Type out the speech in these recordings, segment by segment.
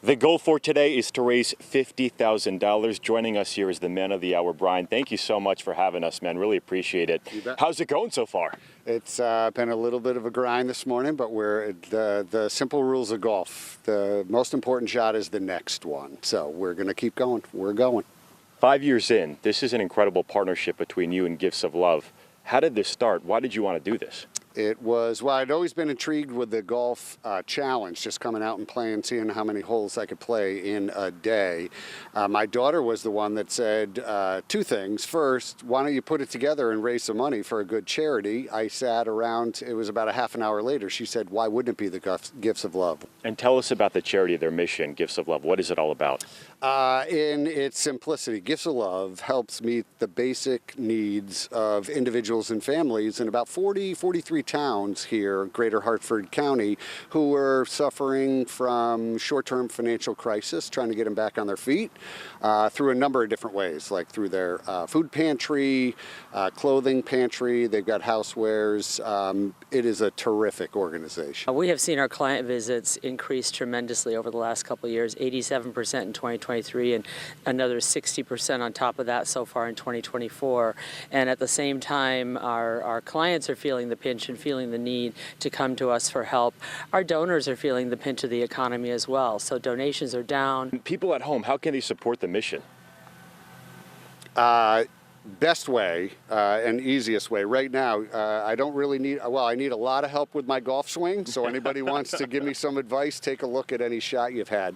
The goal for today is to raise $50,000. Joining us here is the man of the hour, Brian. Thank you so much for having us, man. Really appreciate it. You bet. How's it going so far? It's been a little bit of a grind this morning, but we're the simple rules of golf. The most important shot is the next one. So we're going to keep going. We're going. 5 years in, this is an incredible partnership between you and Gifts of Love. How did this start? Why did you want to do this? It was, well, I'd always been intrigued with the golf challenge, just coming out and playing, seeing how many holes I could play in a day. My daughter was the one that said two things. First, why don't you put it together and raise some money for a good charity? I sat around, it was about a half an hour later. She said, why wouldn't it be the Gifts of Love? And tell us about the charity, their mission, Gifts of Love. What is it all about? In its simplicity, Gifts of Love helps meet the basic needs of individuals and families in about 43 towns here, Greater Hartford County, who are suffering from short-term financial crisis, trying to get them back on their feet through a number of different ways, like through their food pantry, clothing pantry. They've got housewares. It is a terrific organization. We have seen our client visits increase tremendously over the last couple of years, 87% in 2023 and another 60% on top of that so far in 2024. And at the same time, our clients are feeling the pinch and feeling the need to come to us for help. Our donors are feeling the pinch of the economy as well. So donations are down. People at home, how can they support the mission? Best way and easiest way right now, I don't really need, well, I need a lot of help with my golf swing. So anybody wants to give me some advice, take a look at any shot you've had.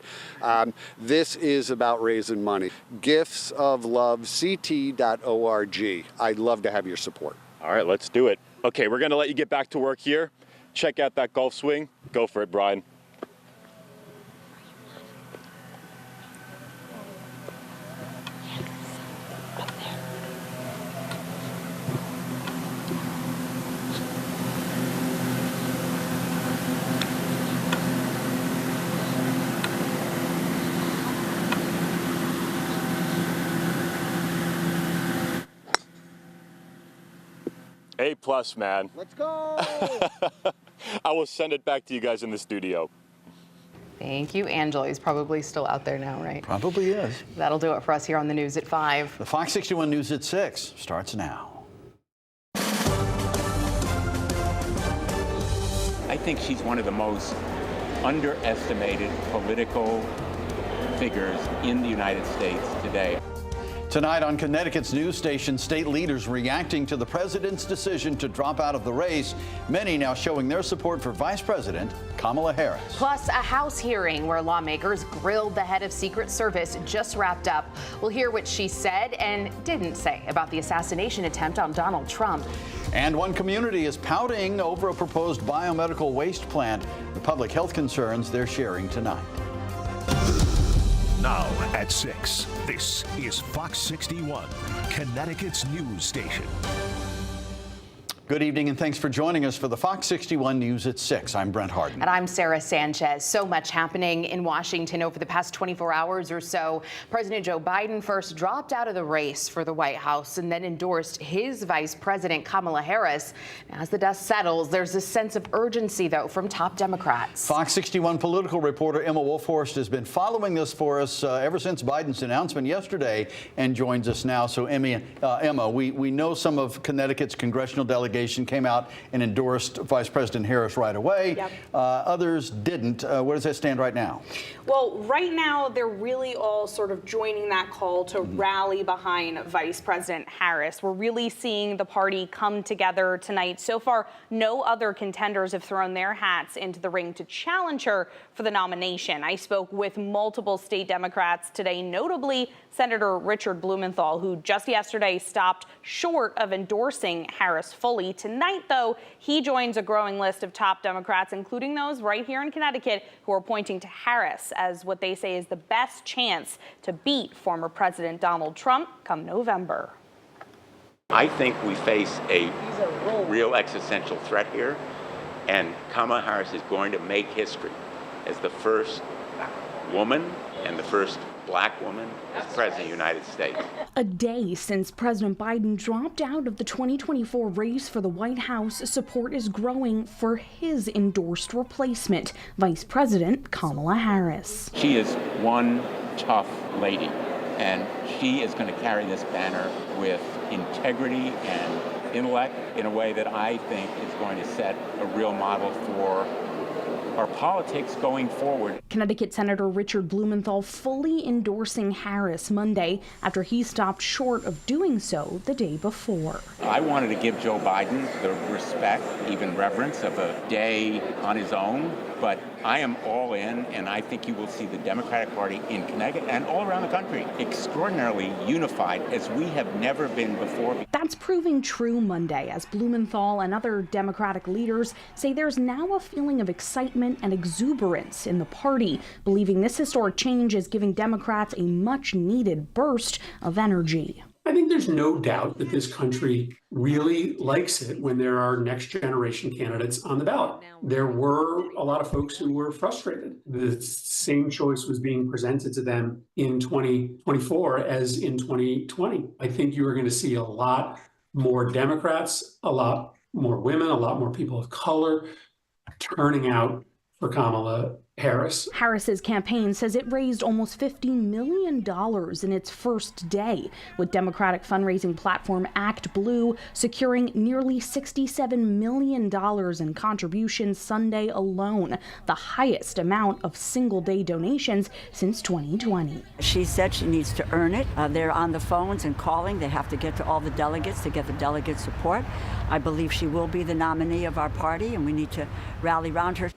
This is about raising money. giftsoflovect.org. I'd love to have your support. All right, let's do it. Okay, we're going to let you get back to work here. Check out that golf swing. Go for it, Brian. A+, man. Let's go. I will send it back to you guys in the studio. Thank you, Angela. He's probably still out there now, right? Probably is. That'll do it for us here on the news at 5. The Fox 61 News at 6 starts now. I think she's one of the most underestimated political figures in the United States today. Tonight on Connecticut's news station, state leaders reacting to the president's decision to drop out of the race. Many now showing their support for Vice President Kamala Harris. Plus, a House hearing where lawmakers grilled the head of Secret Service just wrapped up. We'll hear what she said and didn't say about the assassination attempt on Donald Trump. And one community is pouting over a proposed biomedical waste plant. The public health concerns they're sharing tonight. Now at 6, this is Fox 61, Connecticut's news station. Good evening and thanks for joining us for the Fox 61 News at 6. I'm Brent Harden. And I'm Sarah Sanchez. So much happening in Washington over the past 24 hours or so. President Joe Biden first dropped out of the race for the White House and then endorsed his Vice President Kamala Harris. As the dust settles, there's a sense of urgency, though, from top Democrats. Fox 61 political reporter Emma Wolfhorst has been following this for us ever since Biden's announcement yesterday and joins us now. So, Emma, we know some of Connecticut's congressional delegation came out and endorsed Vice President Harris right away. Yep. Others didn't. Where does that stand right now? Well, right now, they're really all sort of joining that call to rally behind Vice President Harris. We're really seeing the party come together tonight. So far, no other contenders have thrown their hats into the ring to challenge her for the nomination. I spoke with multiple state Democrats today, notably Senator Richard Blumenthal, who just yesterday stopped short of endorsing Harris fully. Tonight, though, he joins a growing list of top Democrats, including those right here in Connecticut, who are pointing to Harris as what they say is the best chance to beat former President Donald Trump come November. I think we face a real existential threat here, and Kamala Harris is going to make history as the first woman and the first black woman as president of the United States. A day since President Biden dropped out of the 2024 race for the White House, support is growing for his endorsed replacement, Vice President Kamala Harris. She is one tough lady, and she is going to carry this banner with integrity and intellect in a way that I think is going to set a real model for our politics going forward. Connecticut Senator Richard Blumenthal fully endorsing Harris Monday after he stopped short of doing so the day before. I wanted to give Joe Biden the respect, even reverence of a day on his own, but I am all in, and I think you will see the Democratic Party in Connecticut and all around the country extraordinarily unified as we have never been before. That's proving true Monday as Blumenthal and other Democratic leaders say there's now a feeling of excitement and exuberance in the party, believing this historic change is giving Democrats a much-needed burst of energy. I think there's no doubt that this country really likes it when there are next generation candidates on the ballot. There were a lot of folks who were frustrated. The same choice was being presented to them in 2024 as in 2020. I think you are going to see a lot more Democrats, a lot more women, a lot more people of color turning out for Kamala Harris. Harris's campaign says it raised almost $50 million in its first day, with Democratic fundraising platform Act Blue securing nearly $67 million in contributions Sunday alone, the highest amount of single-day donations since 2020. She said she needs to earn it. They're on the phones and calling. They have to get to all the delegates to get the delegate support. I believe she will be the nominee of our party, and we need to rally around her.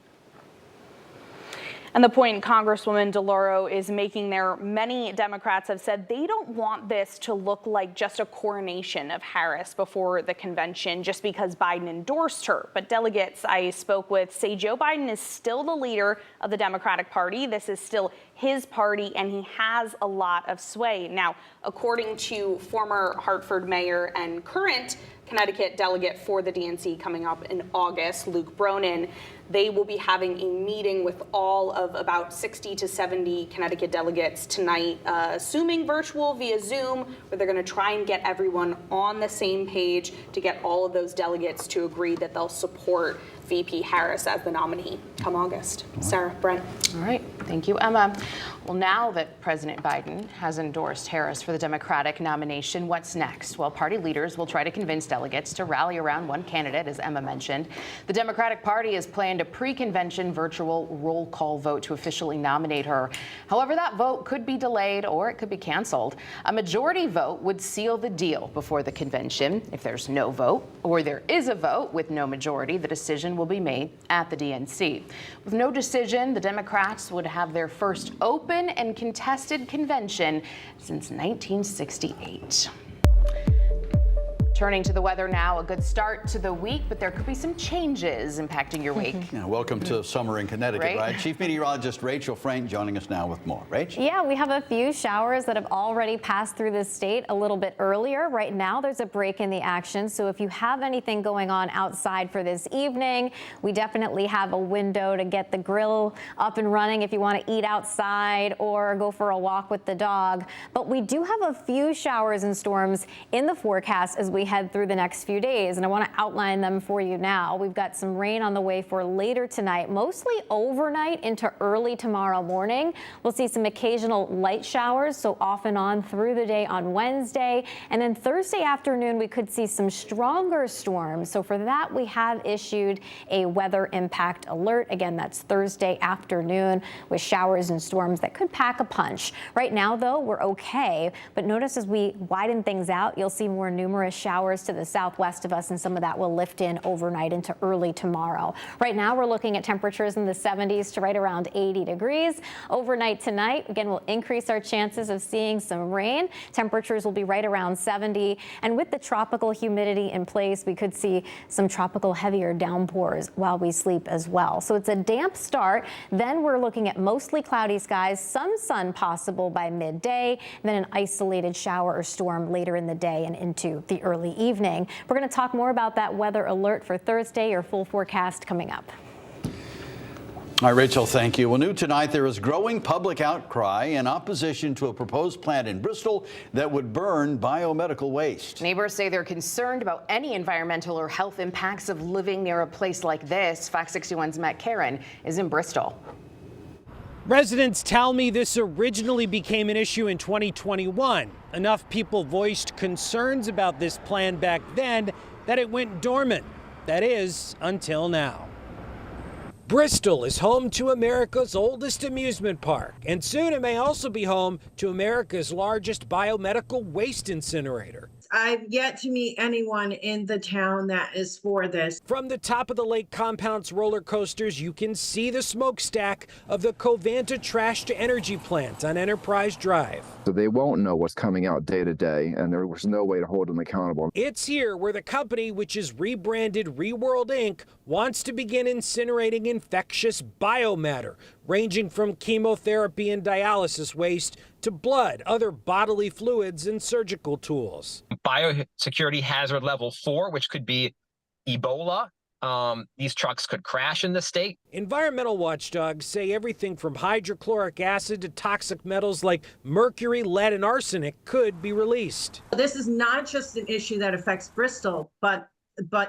And the point Congresswoman DeLauro is making there, many Democrats have said they don't want this to look like just a coronation of Harris before the convention just because Biden endorsed her. But delegates I spoke with say Joe Biden is still the leader of the Democratic Party. This is still his party, and he has a lot of sway. Now, according to former Hartford mayor and current Connecticut delegate for the DNC coming up in August, Luke Bronin, they will be having a meeting with all of about 60 to 70 Connecticut delegates tonight, assuming virtual via Zoom, where they're going to try and get everyone on the same page to get all of those delegates to agree that they'll support VP Harris as the nominee come August. Sarah, Brent. All right. Thank you, Emma. Well, now that President Biden has endorsed Harris for the Democratic nomination, what's next? Well, party leaders will try to convince delegates to rally around one candidate, as Emma mentioned. The Democratic Party has planned a pre-convention virtual roll call vote to officially nominate her. However, that vote could be delayed or it could be canceled. A majority vote would seal the deal before the convention. If there's no vote or there is a vote with no majority, the decision will be made at the DNC. With no decision, the Democrats would have their first open and contested convention since 1968. Turning to the weather now, a good start to the week, but there could be some changes impacting your week. Yeah, welcome to summer in Connecticut, right? Chief Meteorologist Rachel Frank joining us now with more. Rach? Yeah, we have a few showers that have already passed through the state a little bit earlier. Right now, there's a break in the action, so if you have anything going on outside for this evening, we definitely have a window to get the grill up and running if you want to eat outside or go for a walk with the dog. But we do have a few showers and storms in the forecast as we head through the next few days, and I want to outline them for you now. We've got some rain on the way for later tonight, mostly overnight into early tomorrow morning. We'll see some occasional light showers, so off and on through the day on Wednesday, and then Thursday afternoon we could see some stronger storms. So for that, we have issued a weather impact alert. Again, that's Thursday afternoon with showers and storms that could pack a punch. Right now, though, we're okay, but notice as we widen things out, you'll see more numerous showers to the southwest of us, and some of that will lift in overnight into early tomorrow. Right now, we're looking at temperatures in the 70s to right around 80 degrees. Overnight tonight, again, we'll increase our chances of seeing some rain. Temperatures will be right around 70, and with the tropical humidity in place, we could see some tropical heavier downpours while we sleep as well. So it's a damp start. Then we're looking at mostly cloudy skies, some sun possible by midday, and then an isolated shower or storm later in the day and into the early evening. We're going to talk more about that weather alert for Thursday, your full forecast coming up. All right, Rachel, thank you. Well, new tonight, there is growing public outcry in opposition to a proposed plant in Bristol that would burn biomedical waste. Neighbors say they're concerned about any environmental or health impacts of living near a place like this. Fox 61's Matt Karen is in Bristol. Residents tell me this originally became an issue in 2021. Enough people voiced concerns about this plan back then that it went dormant. That is, until now. Bristol is home to America's oldest amusement park, and soon it may also be home to America's largest biomedical waste incinerator. I've yet to meet anyone in the town that is for this. From the top of the lake compound's roller coasters, you can see the smokestack of the Covanta Trash to Energy plant on Enterprise Drive. So they won't know what's coming out day to day, and there was no way to hold them accountable. It's here where the company, which is rebranded Reworld Inc., wants to begin incinerating infectious biomatter, ranging from chemotherapy and dialysis waste to blood, other bodily fluids, and surgical tools. Biosecurity hazard level 4, which could be Ebola. These trucks could crash in the state. Environmental watchdogs say everything from hydrochloric acid to toxic metals like mercury, lead, and arsenic could be released. This is not just an issue that affects Bristol, but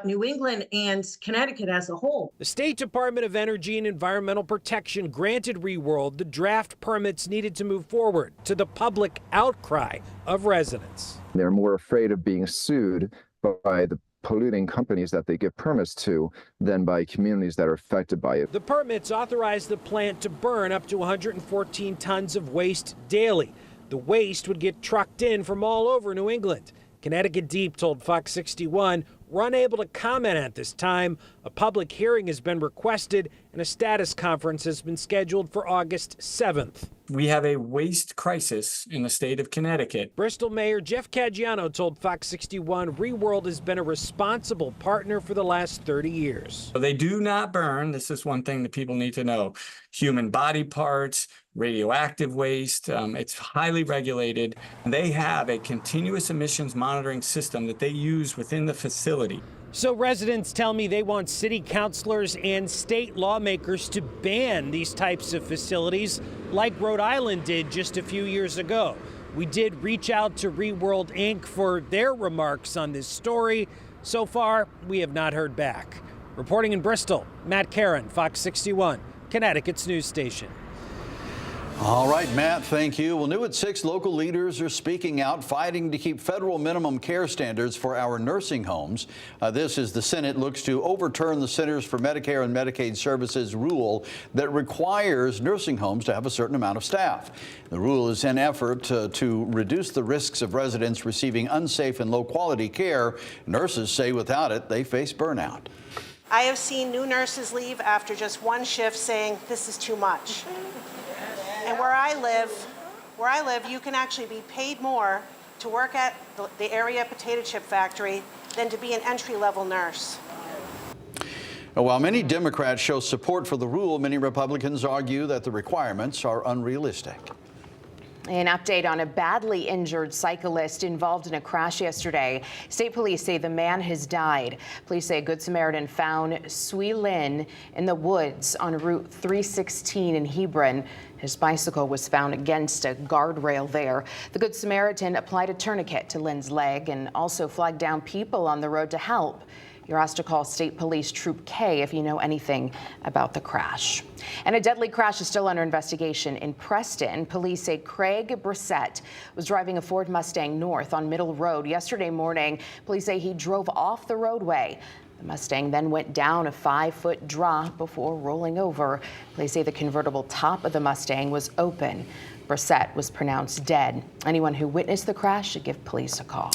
New England and Connecticut as a whole. The State Department of Energy and Environmental Protection granted Reworld the draft permits needed to move forward to the public outcry of residents. They're more afraid of being sued by the polluting companies that they give permits to than by communities that are affected by it. The permits authorize the plant to burn up to 114 tons of waste daily. The waste would get trucked in from all over New England. Connecticut Deep told Fox 61 we're unable to comment at this time. A public hearing has been requested and a status conference has been scheduled for August 7th. We have a waste crisis in the state of Connecticut. Bristol Mayor Jeff Caggiano told Fox 61 Reworld has been a responsible partner for the last 30 years. They do not burn. This is one thing that people need to know. Human body parts, radioactive waste. It's highly regulated. They have a continuous emissions monitoring system that they use within the facility. So residents tell me they want city councilors and state lawmakers to ban these types of facilities like Rhode Island did just a few years ago. We did reach out to Reworld Inc. for their remarks on this story. So far, we have not heard back. Reporting in Bristol, Matt Karen, Fox 61, Connecticut's news station. All right, Matt, thank you. Well, new at 6, local leaders are speaking out, fighting to keep federal minimum care standards for our nursing homes. This as the Senate looks to overturn the Centers for Medicare and Medicaid Services rule that requires nursing homes to have a certain amount of staff. The rule is an effort to reduce the risks of residents receiving unsafe and low-quality care. Nurses say without it, they face burnout. I have seen new nurses leave after just one shift saying, this is too much. And where I live, you can actually be paid more to work at the area potato chip factory than to be an entry-level nurse. While many Democrats show support for the rule, many Republicans argue that the requirements are unrealistic. An update on a badly injured cyclist involved in a crash yesterday. State police say the man has died. Police say a Good Samaritan found Sui Lin in the woods on Route 316 in Hebron. His bicycle was found against a guardrail there. The Good Samaritan applied a tourniquet to Lin's leg and also flagged down people on the road to help. You're asked to call State Police Troop K if you know anything about the crash. And a deadly crash is still under investigation in Preston. Police say Craig Brissett was driving a Ford Mustang north on Middle Road yesterday morning. Police say he drove off the roadway. The Mustang then went down a 5-foot drop before rolling over. Police say the convertible top of the Mustang was open. Brissett was pronounced dead. Anyone who witnessed the crash should give police a call.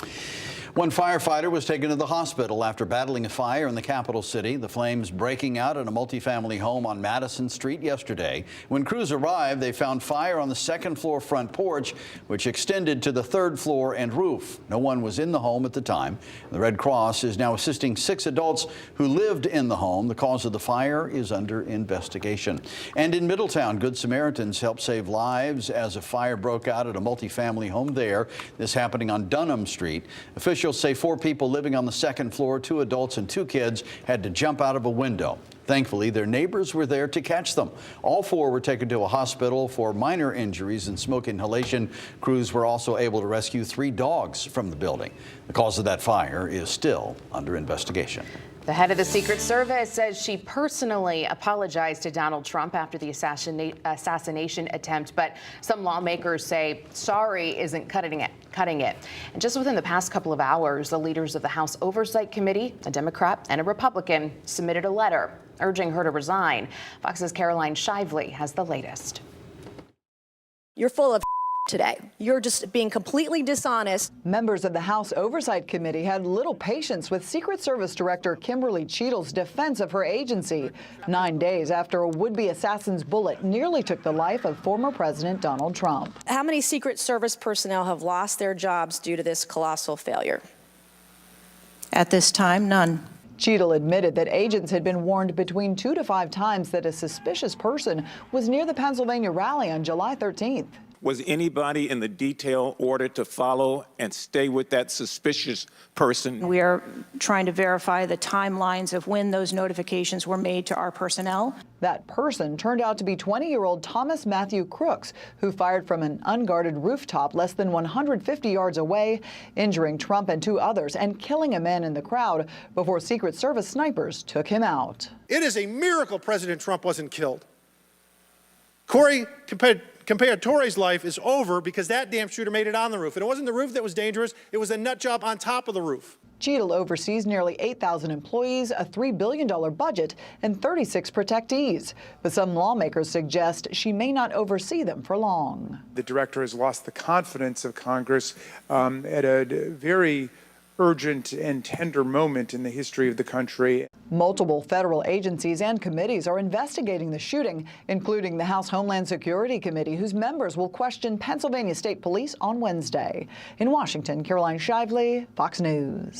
One firefighter was taken to the hospital after battling a fire in the capital city. The flames breaking out in a multifamily home on Madison Street yesterday. When crews arrived, they found fire on the second-floor front porch, which extended to the third floor and roof. No one was in the home at the time. The Red Cross is now assisting 6 adults who lived in the home. The cause of the fire is under investigation. And in Middletown, Good Samaritans helped save lives as a fire broke out at a multifamily home there. This happening on Dunham Street. Officials Officials say 4 people living on the second floor, 2 adults and 2 kids, had to jump out of a window. Thankfully, their neighbors were there to catch them. All 4 were taken to a hospital for minor injuries and smoke inhalation. Crews were also able to rescue 3 dogs from the building. The cause of that fire is still under investigation. The head of the Secret Service says she personally apologized to Donald Trump after the assassination attempt, but some lawmakers say sorry isn't cutting it. And just within the past couple of hours, the leaders of the House Oversight Committee, a Democrat and a Republican, submitted a letter urging her to resign. Fox's Caroline Shively has the latest. You're full of today. You're just being completely dishonest. Members of the House Oversight Committee had little patience with Secret Service Director Kimberly Cheadle's defense of her agency 9 days after a would-be assassin's bullet nearly took the life of former President Donald Trump. How many Secret Service personnel have lost their jobs due to this colossal failure? At this time, none. Cheadle admitted that agents had been warned between 2 to 5 times that a suspicious person was near the Pennsylvania rally on July 13th. Was anybody in the detail ordered to follow and stay with that suspicious person? We are trying to verify the timelines of when those notifications were made to our personnel. That person turned out to be 20-year-old Thomas Matthew Crooks, who fired from an unguarded rooftop less than 150 yards away, injuring Trump and 2 others and killing a man in the crowd before Secret Service snipers took him out. It is a miracle President Trump wasn't killed. Corey Comparatore life is over because that damn shooter made it on the roof. And it wasn't the roof that was dangerous. It was a nut job on top of the roof. Cheadle oversees nearly 8,000 employees, a $3 billion budget, and 36 protectees. But some lawmakers suggest she may not oversee them for long. The director has lost the confidence of Congress at a very urgent and tender moment in the history of the country. Multiple federal agencies and committees are investigating the shooting, including the House Homeland Security Committee, whose members will question Pennsylvania State Police on Wednesday. In Washington, Caroline Shively, Fox News.